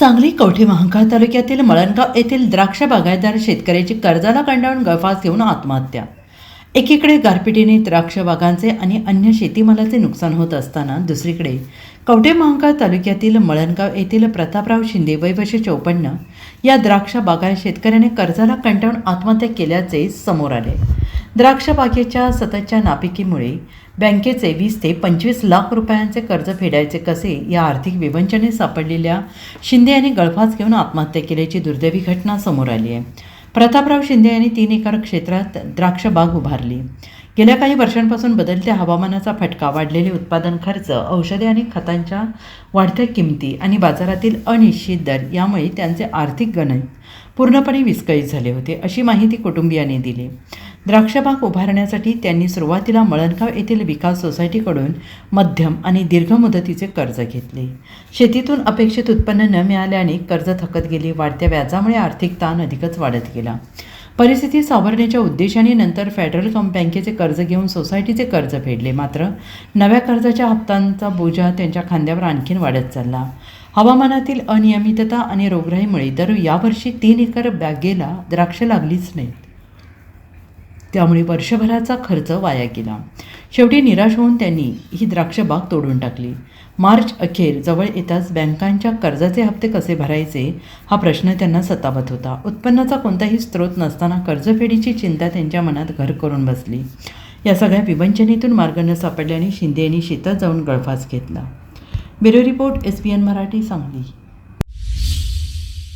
सांगली कवठे महांकाळ तालुक्यातील मळणगाव येथील द्राक्ष बागायतदार शेतकऱ्याची कर्जाला कंटाळून गळफास घेऊन आत्महत्या। एकीकडे गारपिटीने द्राक्ष बागांचे आणि अन्य शेतीमालाचे नुकसान होत असताना दुसरीकडे कवठे महांकाळ तालुक्यातील मळणगाव येथील प्रतापराव शिंदे वय वर्ष 54 या द्राक्ष बागायत शेतकऱ्याने कर्जाला कंटाळून आत्महत्या केल्याचे समोर आले। द्राक्ष बागेच्या सततच्या नापिकीमुळे बँकेचे 20 ते 25 लाख रुपयांचे कर्ज फेडायचे कसे या आर्थिक विवंचनेत सापडलेल्या शिंदे यांनी गळफास घेऊन आत्महत्या केल्याची दुर्दैवी घटना समोर आली आहे। प्रतापराव शिंदे यांनी 3 एकर क्षेत्रात द्राक्ष बाग उभारली। गेल्या काही वर्षांपासून बदलत्या हवामानाचा फटका, वाढलेले उत्पादन खर्च, औषधे आणि खतांच्या वाढत्या किमती आणि बाजारातील अनिश्चित दर यामुळे त्यांचे आर्थिक गणित पूर्णपणे विस्कळीत झाले होते, अशी माहिती कुटुंबियांनी दिली। द्राक्षबाग उभारण्यासाठी त्यांनी सुरुवातीला मळणगाव येथील विकास सोसायटीकडून मध्यम आणि दीर्घ मुदतीचे कर्ज घेतले। शेतीतून अपेक्षित उत्पन्न न मिळाल्याने कर्ज थकत गेले। वाढत्या व्याजामुळे आर्थिक ताण अधिकच वाढत गेला। परिस्थिती सावरण्याच्या उद्देशाने नंतर फेडरल बँकेचे कर्ज घेऊन सोसायटीचे कर्ज फेडले। मात्र नव्या कर्जाच्या हप्त्यांचा बोजा त्यांच्या खांद्यावर आणखीन वाढत चालला। हवामानातील अनियमितता आणि रोगराईमुळे यावर्षी 3 एकर बागेला द्राक्ष लागलीच नाहीत, त्यामुळे वर्षभराचा खर्च वाया गेला। शेवटी निराश होऊन त्यांनी ही द्राक्ष बाग तोडून टाकली। मार्च अखेर जवळ येताच बँकांच्या कर्जाचे हप्ते कसे भरायचे हा प्रश्न त्यांना सतावत होता। उत्पन्नाचा कोणताही स्रोत नसताना कर्जफेडीची चिंता त्यांच्या मनात घर करून बसली। या सगळ्या विवंचनेतून मार्ग न सापडल्याने शिंदे यांनी शेतात जाऊन गळफास घेतला। Bureau report, SBN Marathi, Sangli.